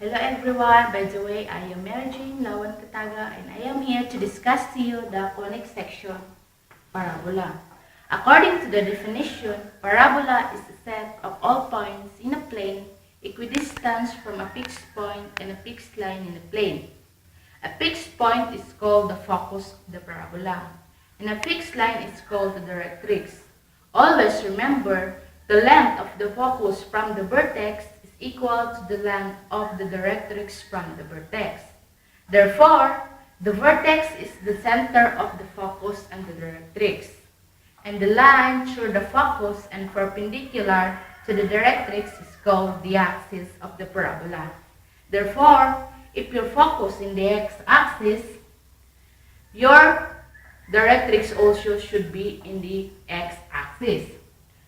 Hello everyone, by the way, I am Mary Jane Lawan Cataga and I am here to discuss to you the conic section parabola. According to the definition, parabola is a set of all points in a plane equidistant from a fixed point and a fixed line in the plane. A fixed point is called the focus of the parabola, and a fixed line is called the directrix. Always remember, the length of the focus from the vertex is equal to the length of the directrix from the vertex. Therefore, the vertex is the center of the focus and the directrix, and the line through the focus and perpendicular to the directrix is called the axis of the parabola. Therefore, if you focus in the x-axis, your directrix also should be in the x-axis.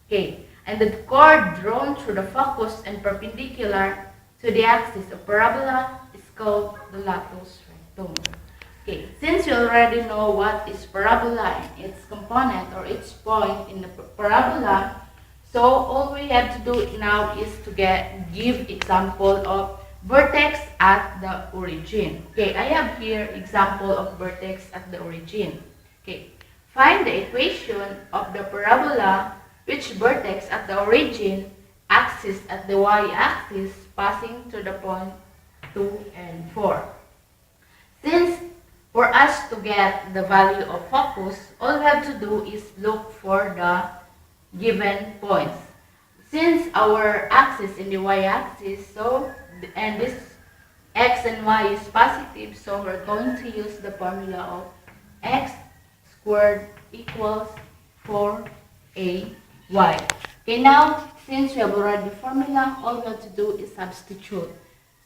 Okay, and the chord drawn through the focus and perpendicular to the axis of parabola is called the latus rectum. Okay, since you already know what is parabola and its component or its point in the parabola, so all we have to do now is to give example of vertex at the origin. Okay, I have here example of vertex at the origin. Okay, find the equation of the parabola which vertex at the origin axis at the y-axis passing to the point 2 and 4. Since for us to get the value of focus, all we have to do is look for the given points. Since our axis in the y-axis, and this x and y is positive, so we're going to use the formula of x squared equals 4ay. Okay, now since we have already the formula, all we have to do is substitute.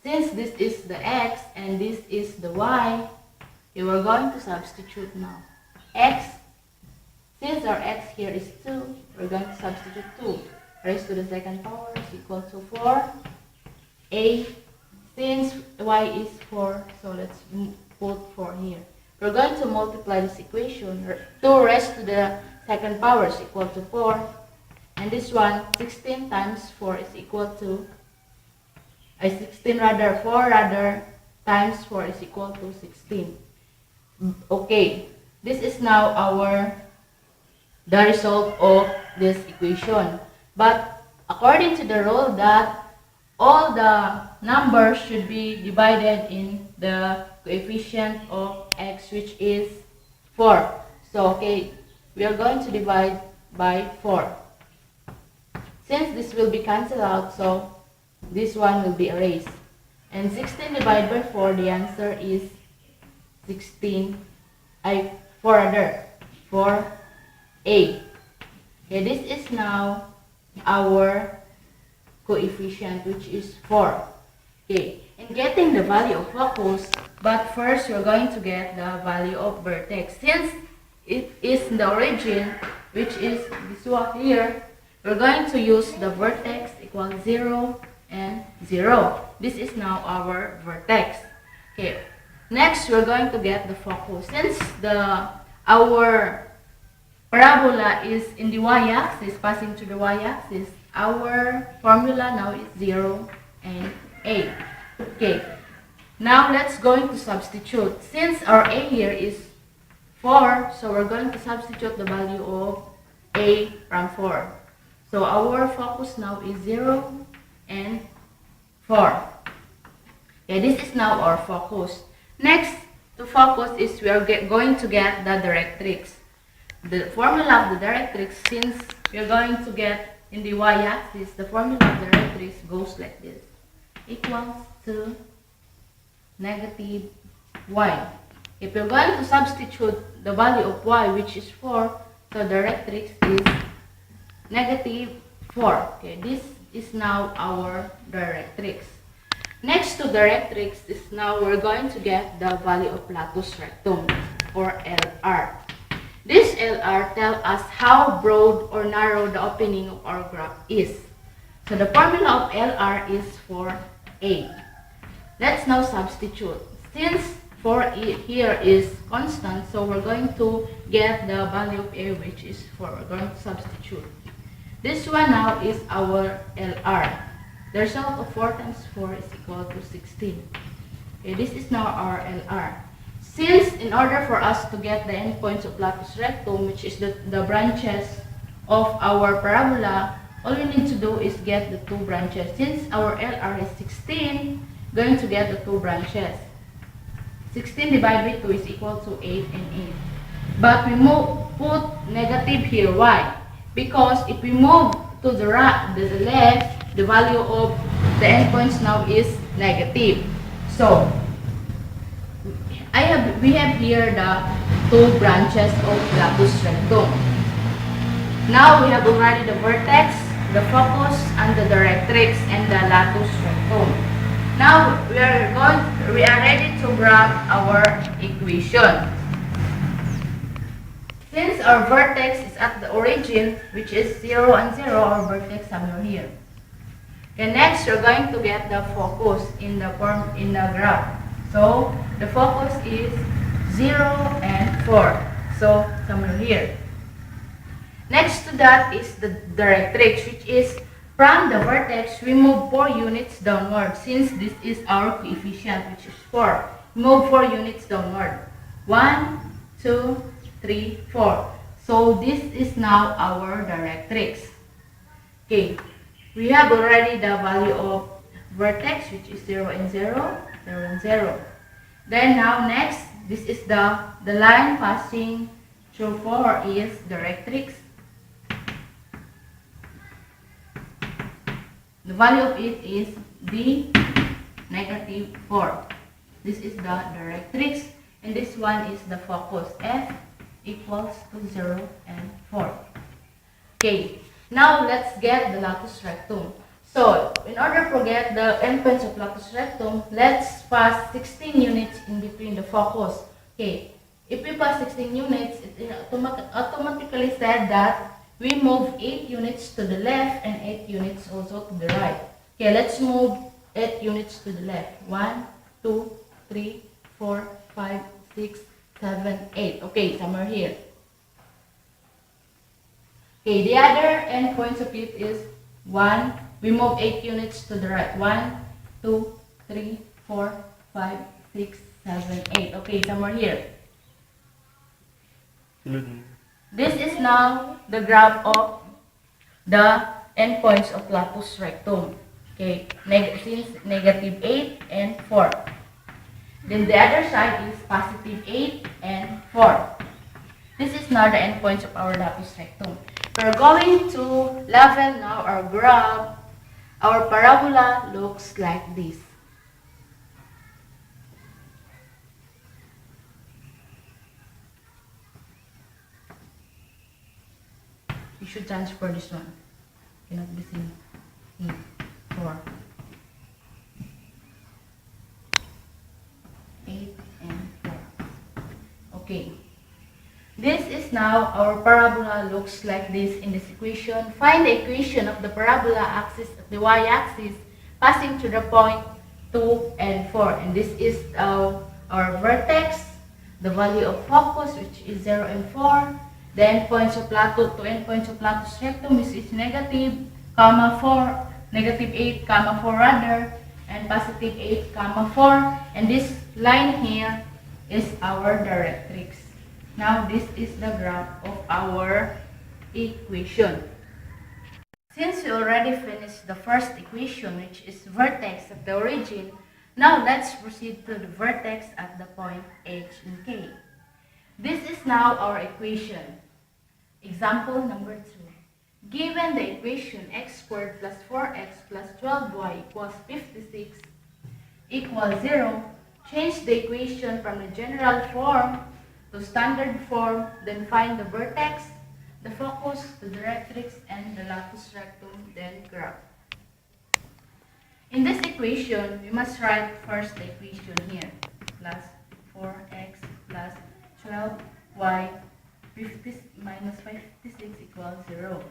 Since this is the x and this is the y, we are going to substitute now. X, since our x here is 2, we're going to substitute 2 raised to the second power is equal to 4. A, since y is 4, so let's put 4 here. We're going to multiply this equation. 2 raised to the second power is equal to 4. And this one, 16 times 4 is equal to, 4 times 4 is equal to 16. Okay, this is now the result of this equation. But according to the rule that all the numbers should be divided in the coefficient of x, which is 4. So, okay, we are going to divide by 4. Since this will be cancelled out, so this one will be erased. And 16 divided by 4, the answer is 4a. Okay, this is now our coefficient, which is 4. Okay, in getting the value of focus, but first we're going to get the value of vertex. Since it is the origin, which is this one here, we're going to use the vertex equals 0 and 0. This is now our vertex. Okay, next we're going to get the focus. Since our parabola is in the y-axis, passing to the y-axis, our formula now is 0 and a. Okay, now let's going to substitute. Since our a here is 4, so we're going to substitute the value of a from 4. So our focus now is 0 and 4. Okay, this is now our focus. Next to focus is we are going to get the directrix. The formula of the directrix, since we are going to get in the y-axis, the formula of the directrix goes like this. Equals to negative y. If you're going to substitute the value of y, which is 4, so directrix is negative 4. Okay, this is now our directrix. Next to directrix is now we're going to get the value of latus rectum, or LR. This LR tells us how broad or narrow the opening of our graph is. So the formula of LR is 4a. Let's now substitute. Since 4 here is constant, so we're going to get the value of a, which is 4. We're going to substitute. This one now is our LR. The result of 4 times 4 is equal to 16. Okay, this is now our LR. Since in order for us to get the endpoints of latus rectum, which is the branches of our parabola, all we need to do is get the 2 branches. Since our LR is 16, going to get the 2 branches. 16 divided by 2 is equal to 8 and 8. But we put negative here. Why? Because if we move to the right, the left, the value of the endpoints now is negative. So we have here the 2 branches of latus rectum. Now we have already the vertex, the focus, and the directrix, and the latus rectum. Now we are ready to graph our equation. Since our vertex is at the origin, which is 0 and 0, our vertex somewhere here. Okay, next you're going to get the focus in the graph. So the focus is 0 and 4. So somewhere here. Next to that is the directrix, which is from the vertex we move 4 units downward. Since this is our coefficient, which is 4, move 4 units downward. 1, 2, 3, 4. So this is now our directrix. Okay, we have already the value of vertex, which is 0 and 0, 0 and 0. Then now next, this is the line passing through 4 is directrix. The value of it is d negative 4. This is the directrix, and this one is the focus. F equals to 0 and 4. Okay, now let's get the latus rectum. So, in order to get the endpoints of latus rectum, let's pass 16 units in between the focus. Okay, if we pass 16 units, it automatically said that we move 8 units to the left and 8 units also to the right. Okay, let's move 8 units to the left. 1, 2, 3, 4, 5, 6, 7, 8. Okay, somewhere here. Okay, the other endpoints of it is 1. We move 8 units to the right. 1, 2, 3, 4, 5, 6, 7, 8. Okay, somewhere here. This is now the graph of the endpoints of latus rectum. Okay, since negative 8 and 4. Then the other side is positive 8 and 4. This is now the endpoints of our latus rectum. We're going to level now our graph. Our parabola looks like this. You should transfer this one. Cannot be seen. 8, 4. 8 and 4. Okay. This is now our parabola looks like this in this equation. Find the equation of the parabola axis of the y-axis passing through the point 2 and 4. And this is our vertex, the value of focus, which is 0 and 4. The endpoints of latus to endpoints of latus rectum, which is negative, comma 4, negative 8, comma 4 rather, and positive 8, comma 4. And this line here is our directrix. Now this is the graph of our equation. Since we already finished the first equation, which is vertex at the origin, now let's proceed to the vertex at the point H and K. This is now our equation. Example number 2. Given the equation x squared plus 4x plus 12y equals 56 equals 0, change the equation from the general form to standard form, then find the vertex, the focus, the directrix, and the latus rectum, then graph. In this equation, we must write first the equation here. Plus 4x plus 12y minus 56 equals 0.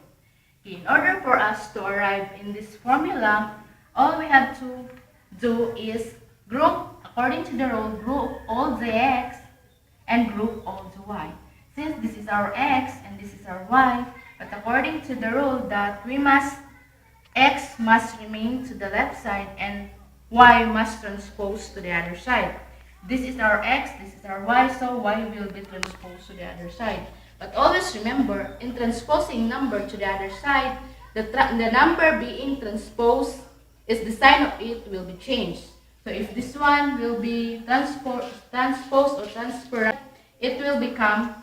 Okay, in order for us to arrive in this formula, all we have to do is group, according to the rule, group all the x and group all the y. Since this is our x and this is our y, but according to the rule that we must x must remain to the left side and y must transpose to the other side. This is our x, this is our y, so y will be transposed to the other side. But always remember, in transposing number to the other side, the number being transposed is the sign of it will be changed. So if this one will be transposed or transferred, it will become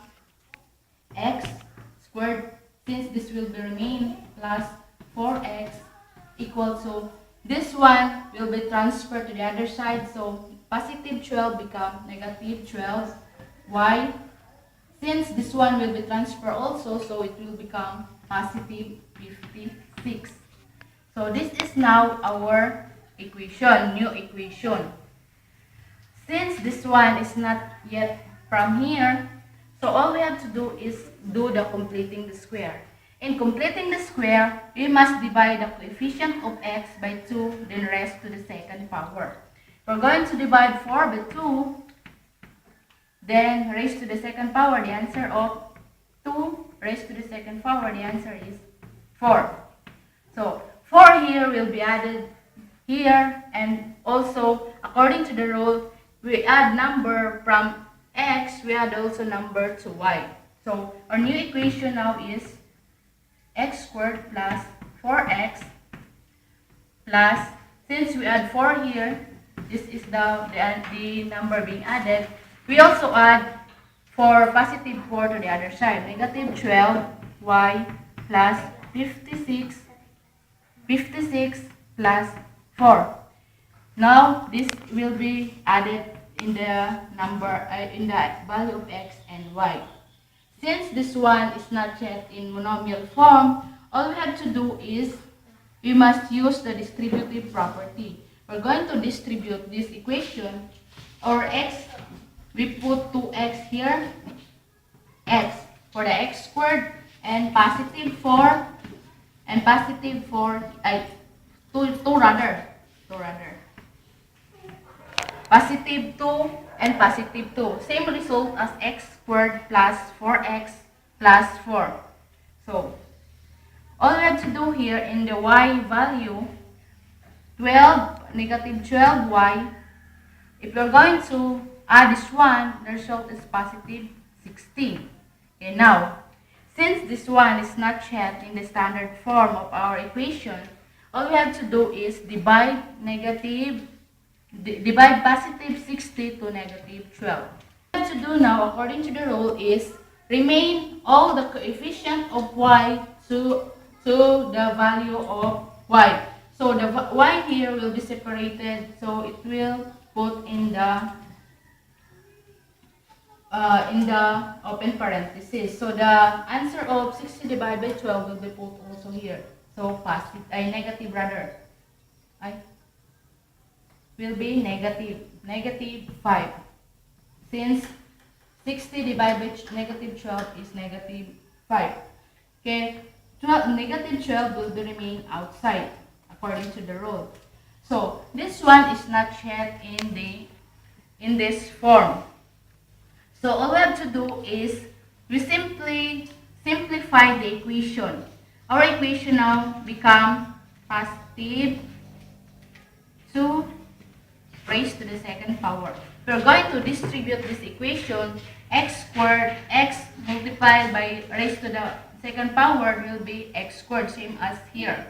x squared, since this will be remain plus 4x equal to this one will be transferred to the other side, so positive 12 become negative 12y. Since this one will be transferred also, so it will become positive 56. So this is now our equation, new equation. Since this one is not yet from here, so all we have to do is do the completing the square. In completing the square, we must divide the coefficient of x by 2, then raise to the second power. We're going to divide 4 by 2, then raise to the second power. The answer of 2 raised to the second power, the answer is 4. So 4 here will be added here, and also according to the rule, we add number from x, we add also number to y. So our new equation now is x squared plus 4x plus, since we add 4 here, this is the number being added. We also add for positive 4 to the other side, negative 12y plus 56 plus 4. Now this will be added in the number in the value of x and y. Since this one is not yet in monomial form, all we have to do is we must use the distributive property. We're going to distribute this equation, or x, we put 2x here, x for the x squared, and positive 4 and positive 4, 2 rather. Positive 2 and positive 2. Same result as x squared plus 4x plus 4. So, all we have to do here in the y value, negative 12y, if we're going to add this one, the result is positive 16. Okay, now, since this one is not yet in the standard form of our equation, all we have to do is divide positive 60 to negative 12. What we have to do now, according to the rule, is remain all the coefficient of y to the value of y. So the y here will be separated, so it will put in the open parenthesis. So the answer of 60 divided by 12 will be put also here. So negative rather. Will be negative 5. Since 60 divided by negative 12 is negative 5. Okay, negative 12 will be remain outside according to the rule. So this one is not yet in this form. So all we have to do is we simply simplify the equation. Our equation now become positive 2 raised to the second power. We are going to distribute this equation. X squared, x multiplied by raised to the second power will be x squared, same as here.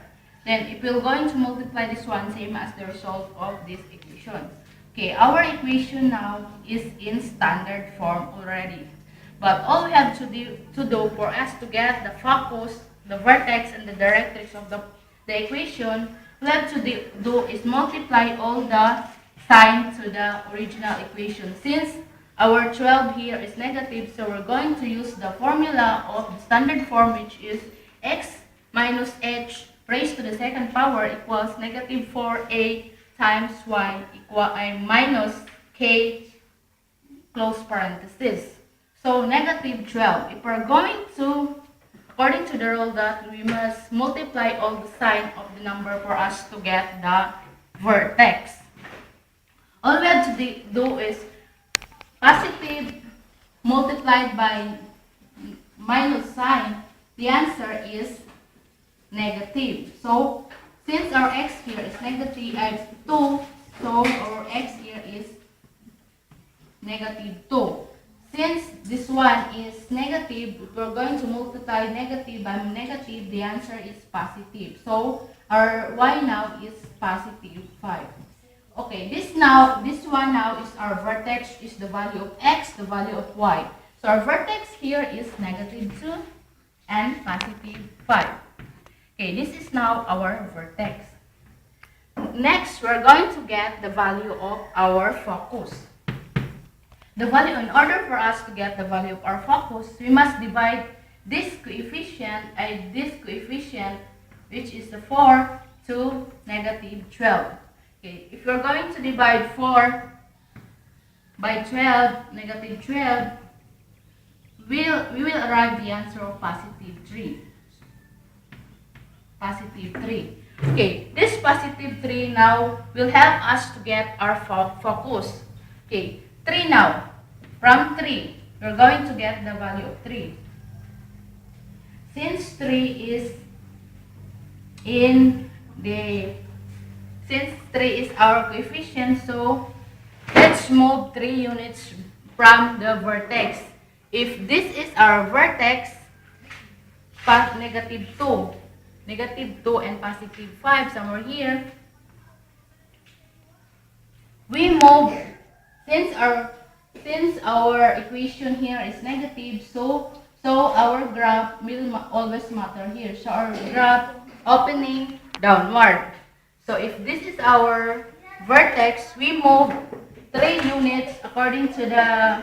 Then if we're going to multiply this one, same as the result of this equation. Okay, our equation now is in standard form already. But all we have to do for us to get the focus, the vertex, and the directrix of the equation, we have to do is multiply all the sign to the original equation. Since our 12 here is negative, so we're going to use the formula of the standard form, which is x minus h raised to the second power equals negative 4a times y minus k close parenthesis. So negative 12. If we're going to, according to the rule that we must multiply all the sign of the number for us to get the vertex. All we have to do is positive multiplied by minus sign. The answer is negative. So Since our x here is negative 2, so our x here is negative 2. Since this one is negative, if we're going to multiply negative by negative, the answer is positive. So our y now is positive 5. Okay, this one now is our vertex, is the value of x, the value of y. So our vertex here is negative 2 and positive 5. Okay, this is now our vertex. Next, we're going to get the value of our focus. The value, in order for us to get the value of our focus, we must divide this coefficient, which is the 4, to negative 12. Okay, if you're going to divide 4 by 12, negative 12, we will arrive the answer of positive 3. Positive 3. Okay, this positive 3 now will help us to get our focus. Okay, 3 now. From 3, we're going to get the value of 3. Since 3 is our coefficient, so let's move 3 units from the vertex. If this is our vertex, negative 2 and positive 5 somewhere here, we move, since our equation here is negative, so our graph will always matter here. So our graph opening downward. So if this is our vertex, we move 3 units according to the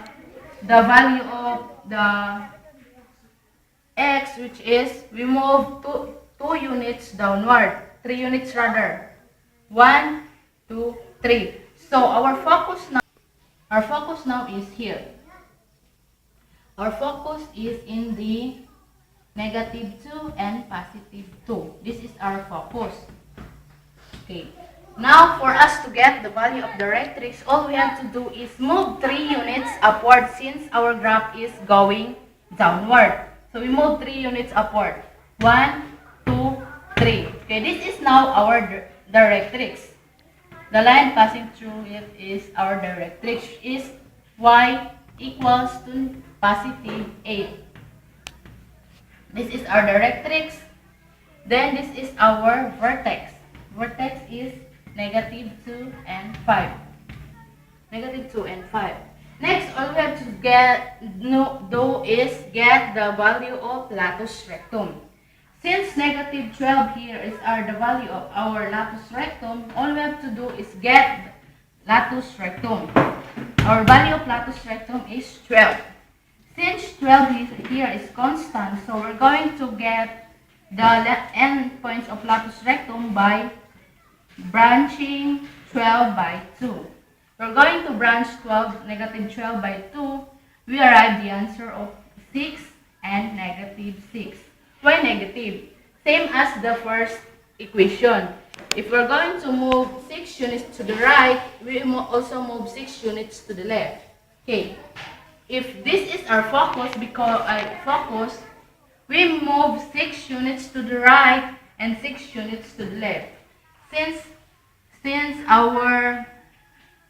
value of the x, which is we move 2 units downward, 3 units rather. 1, 2, 3. So our focus now is here. Our focus is in the negative 2 and positive 2. This is our focus. Okay. Now, for us to get the value of directrix, all we have to do is move 3 units upward since our graph is going downward. So we move 3 units upward. 1, 2, 3. Okay, this is now our directrix. The line passing through it is our directrix, is y equals to positive 8. This is our directrix. Then this is our vertex. Vertex is negative 2 and 5. Negative 2 and 5. Next, all we have to do is get the value of latus rectum. Since negative 12 here is the value of our latus rectum, all we have to do is get latus rectum. Our value of latus rectum is 12. Since 12 here is constant, so we're going to get the end points of latus rectum by branching 12 by 2. We're going to branch negative 12 by 2. We arrive the answer of 6 and negative 6. Why negative? Same as the first equation. If we're going to move 6 units to the right, we also move 6 units to the left. Okay. If this is our focus, we move 6 units to the right and 6 units to the left. Since our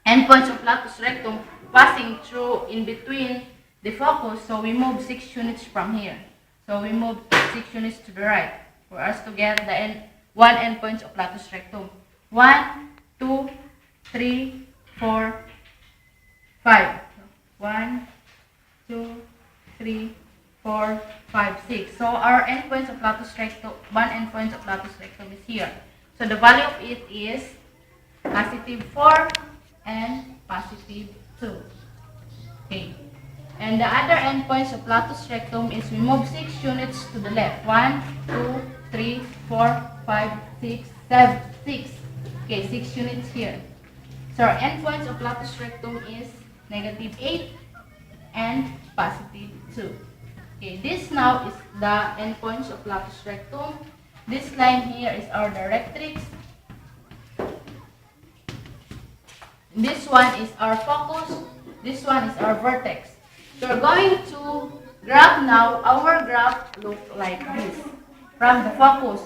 endpoints of latus rectum passing through in between the focus, so we move 6 units from here. So we move 6 units to the right for us to get the one endpoint of latus rectum. 1, 2, 3, 4, 5. 1, 2, 3, 4, 5, 6. So our endpoints of latus rectum, one endpoint of latus rectum is here. So the value of it is positive 4 and positive 2. Okay. And the other endpoints of latus rectum is we move 6 units to the left. 1, 2, 3, 4, 5, 6, 7, 6. Okay, 6 units here. So our endpoints of latus rectum is negative 8 and positive 2. Okay, this now is the endpoints of latus rectum. This line here is our directrix. This one is our focus. This one is our vertex. So we're going to graph now. Our graph look like this from the focus.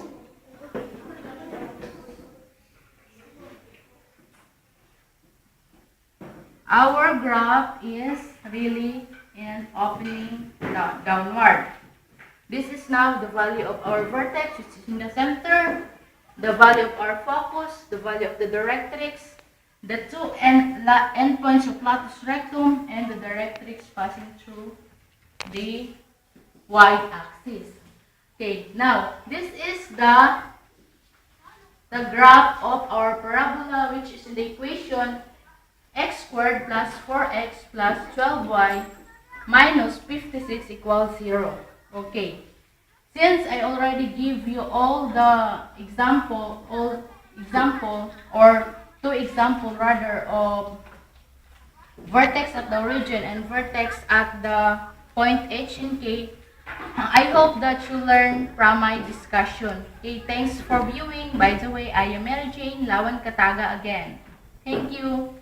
our graph is really in opening downward. This is now the value of our vertex, which is in the center, the value of our focus, the value of the directrix, the two endpoints of latus rectum, and the directrix passing through the y-axis. Okay, now this is the graph of our parabola, which is in the equation x squared plus 4x plus 12y minus 56 equals 0. Okay, since I already give you all the example or two example rather of vertex at the origin and vertex at the point H and K, I hope that you learn from my discussion. Okay, thanks for viewing. By the way, I am Mary Jane Lawan Cataga again. Thank you.